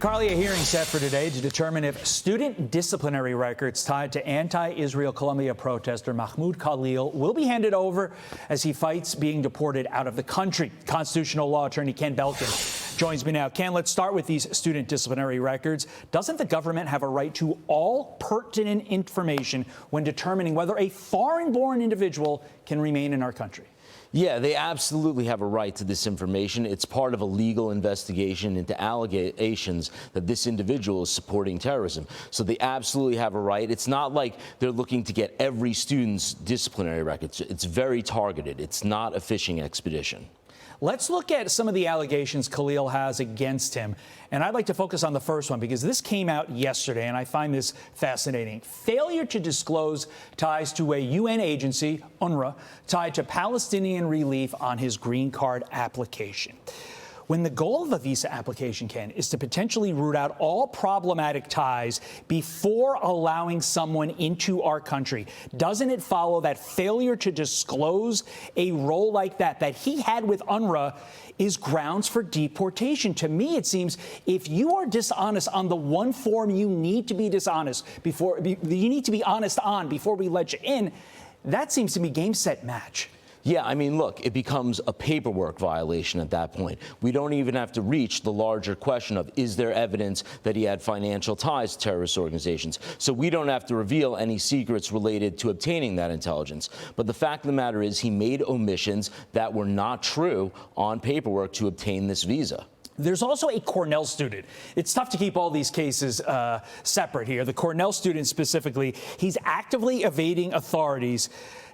Carly, a hearing set for today to determine if student disciplinary records tied to anti-Israel Columbia protester Mahmoud Khalil will be handed over as he fights being deported out of the country. Constitutional law attorney Ken Belkin joins me now. Ken, let's start with these student disciplinary records. Doesn't the government have a right to all pertinent information when determining whether a foreign-born individual can remain in our country? Yeah, they absolutely have a right to this information. It's part of a legal investigation into allegations that this individual is supporting terrorism. So they absolutely have a right. It's not like they're looking to get every student's disciplinary records. It's very targeted. It's not a fishing expedition. Let's look at some of the allegations Khalil has against him. And I'd like to focus on the first one because this came out yesterday, and I find this fascinating. Failure to disclose ties to a UN agency, UNRWA, tied to Palestinian relief on his green card application. When the goal of a visa application, Ken, is to potentially root out all problematic ties before allowing someone into our country, doesn't it follow that failure to disclose a role like that he had with UNRWA is grounds for deportation? To me, it seems if you are dishonest on the one form you need to be dishonest before, you need to be honest on before we let you in, that seems to be game, set, match. Yeah, I mean, look, it becomes a paperwork violation at that point. We don't even have to reach the larger question of, is there evidence that he had financial ties to terrorist organizations? So we don't have to reveal any secrets related to obtaining that intelligence. But the fact of the matter is he made omissions that were not true on paperwork to obtain this visa. There's also a Cornell student. It's tough to keep all these cases separate here. The Cornell student specifically, he's actively evading authorities.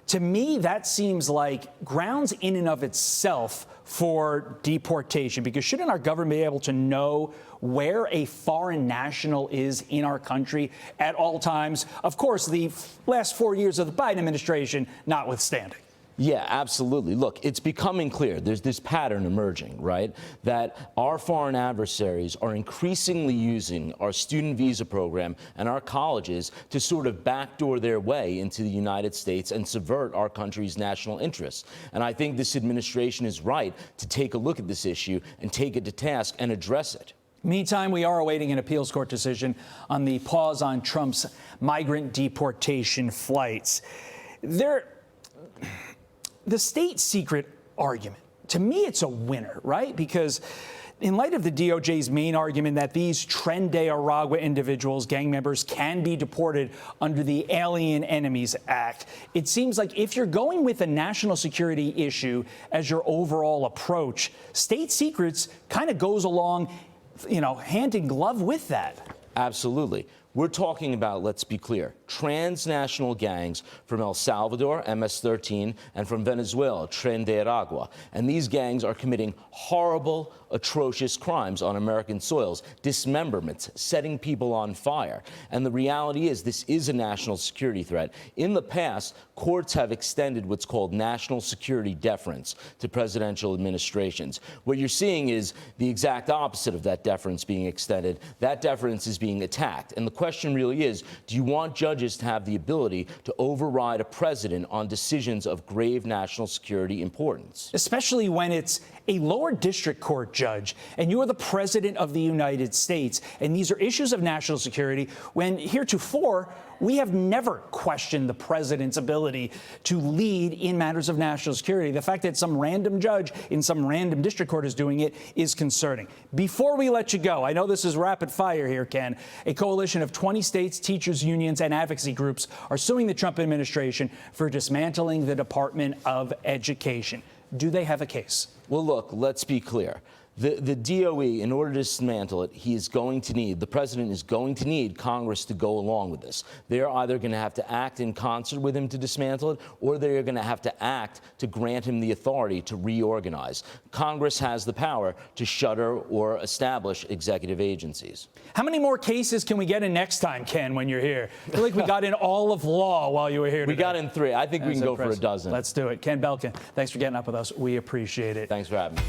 To me, that seems like grounds in and of itself for deportation, because shouldn't our government be able to know where a foreign national is in our country at all times? Of course, the last 4 years of the Biden administration notwithstanding. Yeah, absolutely. Look, it's becoming clear. There's this pattern emerging, right, that our foreign adversaries are increasingly using our student visa program and our colleges to sort of backdoor their way into the United States and subvert our country's national interests. And I think this administration is right to take a look at this issue and take it to task and address it. Meantime, we are awaiting an appeals court decision on the pause on Trump's migrant deportation flights. The state secret argument, to me, it's a winner, right? Because in light of the DOJ's main argument that these Tren de Aragua individuals, gang members, can be deported under the Alien Enemies Act, it seems like if you're going with a national security issue as your overall approach, state secrets kind of goes along, hand in glove with that. Absolutely. We're talking about, let's be clear, transnational gangs from El Salvador, MS-13, and from Venezuela, Tren de Aragua. And these gangs are committing horrible, atrocious crimes on American soils, dismemberments, setting people on fire. And the reality is this is a national security threat. In the past, courts have extended what's called national security deference to presidential administrations. What you're seeing is the exact opposite of that deference being extended. That deference is being attacked. And the question really is, do you want judges to have the ability to override a president on decisions of grave national security importance? Especially when it's a lower district court judge and you are the president of the United States, and these are issues of national security, when heretofore we have never questioned the president's ability to lead in matters of national security. The fact that some random judge in some random district court is doing it is concerning. Before we let you go, I know this is rapid fire here, Ken. A coalition of 20 states, teachers unions, and advocacy groups are suing the Trump administration for dismantling the Department of Education. Do they have a case? Well, look, let's be clear. The DOE, in order to dismantle it, the president is going to need Congress to go along with this. They're either going to have to act in concert with him to dismantle it, or they're going to have to act to grant him the authority to reorganize. Congress has the power to shutter or establish executive agencies. How many more cases can we get in next time, Ken, when you're here? I feel like we got in all of law while you were here today. We got in 3. I think we can go for a dozen. Let's do it. Ken Belkin, thanks for getting up with us. We appreciate it. Thanks for having me.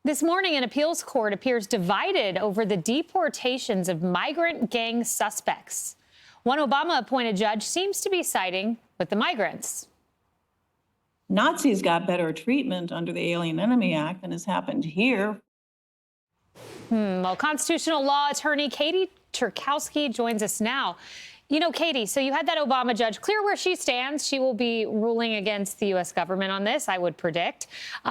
This morning, an appeals court appears divided over the deportations of migrant gang suspects. One Obama-appointed judge seems to be siding with the migrants. Nazis got better treatment under the Alien Enemy Act than has happened here. Well, constitutional law attorney Katie Cherkasky joins us now. You know, Katie, so you had that Obama judge clear where she stands. She will be ruling against the U.S. government on this, I would predict.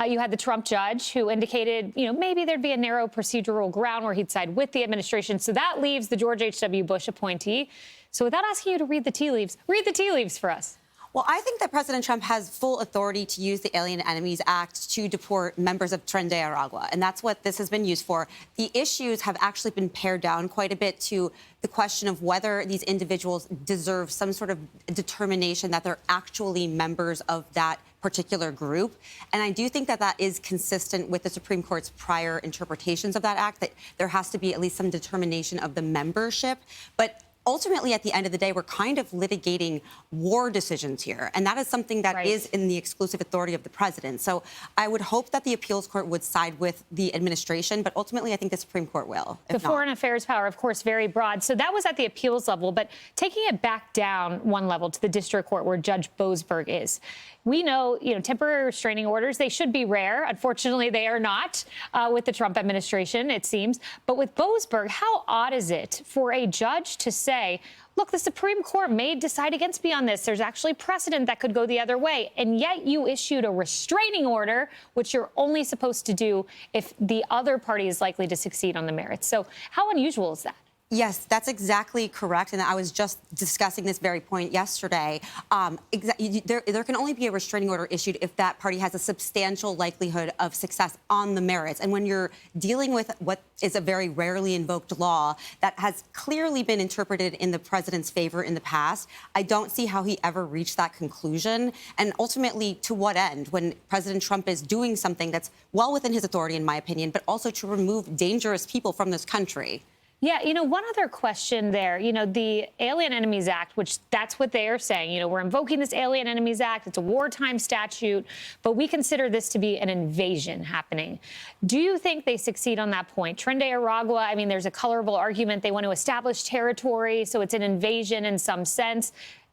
You had the Trump judge who indicated, maybe there'd be a narrow procedural ground where he'd side with the administration. So that leaves the George H.W. Bush appointee. So without asking you to read the tea leaves for us. Well, I think that President Trump has full authority to use the Alien Enemies Act to deport members of Tren de Aragua, and that's what this has been used for. The issues have actually been pared down quite a bit to the question of whether these individuals deserve some sort of determination that they're actually members of that particular group. And I do think that that is consistent with the Supreme Court's prior interpretations of that act, that there has to be at least some determination of the membership. But ultimately, at the end of the day, we're kind of litigating war decisions here. And that is something that is in the exclusive authority of the president. So I would hope that the appeals court would side with the administration. But ultimately, I think the Supreme Court will. The foreign affairs power, of course, very broad. So that was at the appeals level. But taking it back down one level to the district court where Judge Boasberg is. We know, temporary restraining orders, they should be rare. Unfortunately, they are not with the Trump administration, it seems. But with Boasberg, how odd is it for a judge to say, look, the Supreme Court may decide against me on this. There's actually precedent that could go the other way. And yet you issued a restraining order, which you're only supposed to do if the other party is likely to succeed on the merits. So how unusual is that? Yes, that's exactly correct. And I was just discussing this very point yesterday. There can only be a restraining order issued if that party has a substantial likelihood of success on the merits. And when you're dealing with what is a very rarely invoked law that has clearly been interpreted in the president's favor in the past, I don't see how he ever reached that conclusion. And ultimately, to what end? When President Trump is doing something that's well within his authority, in my opinion, but also to remove dangerous people from this country. Yeah, one other question there, the Alien Enemies Act, which that's what they are saying, we're invoking this Alien Enemies Act. It's a wartime statute, but we consider this to be an invasion happening. Do you think they succeed on that point? Tren de Aragua, there's a colorable argument. They want to establish territory, so it's an invasion in some sense.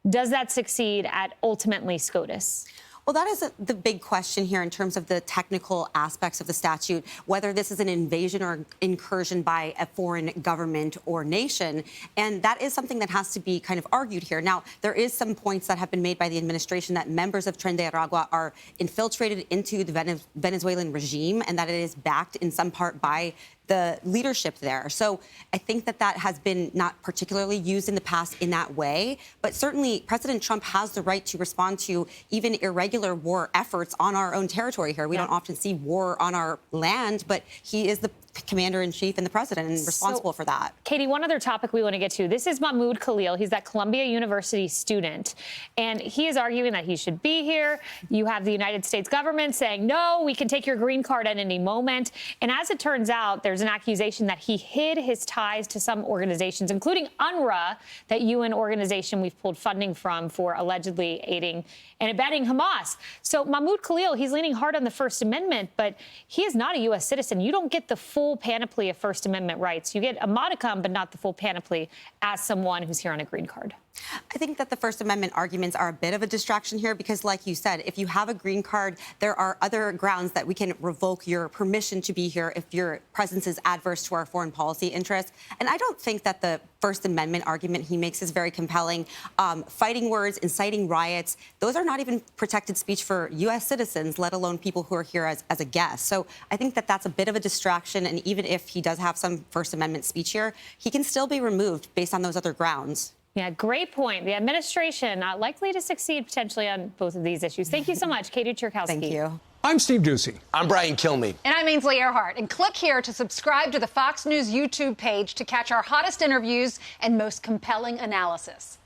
Does that succeed at ultimately SCOTUS? Well, that is the big question here in terms of the technical aspects of the statute, whether this is an invasion or incursion by a foreign government or nation. And that is something that has to be kind of argued here. Now, there is some points that have been made by the administration that members of Tren de Aragua are infiltrated into the Venezuelan regime and that it is backed in some part by the leadership there. So I think that that has been not particularly used in the past in that way. But certainly President Trump has the right to respond to even irregular war efforts on our own territory here. We don't often see war on our land, but he is the commander-in-chief and the president and responsible for that. Katie, one other topic we want to get to. This is Mahmoud Khalil. He's that Columbia University student, and he is arguing that he should be here. You have the United States government saying, no, we can take your green card at any moment. And as it turns out, there's an accusation that he hid his ties to some organizations, including UNRWA, that UN organization we've pulled funding from for allegedly aiding and abetting Hamas. So Mahmoud Khalil, he's leaning hard on the First Amendment, but he is not a U.S. citizen. You don't get the full panoply of First Amendment rights. You get a modicum, but not the full panoply as someone who's here on a green card. I think that the First Amendment arguments are a bit of a distraction here because, like you said, if you have a green card, there are other grounds that we can revoke your permission to be here if your presence is adverse to our foreign policy interests. And I don't think that the First Amendment argument he makes is very compelling. Fighting words, inciting riots, those are not even protected speech for U.S. citizens, let alone people who are here as a guest. So I think that that's a bit of a distraction. And even if he does have some First Amendment speech here, he can still be removed based on those other grounds. Yeah, great point. The administration not likely to succeed potentially on both of these issues. Thank you so much, Katie Cherkasky. Thank you. I'm Steve Doocy. I'm Brian Kilmeade. And I'm Ainsley Earhart. And click here to subscribe to the Fox News YouTube page to catch our hottest interviews and most compelling analysis.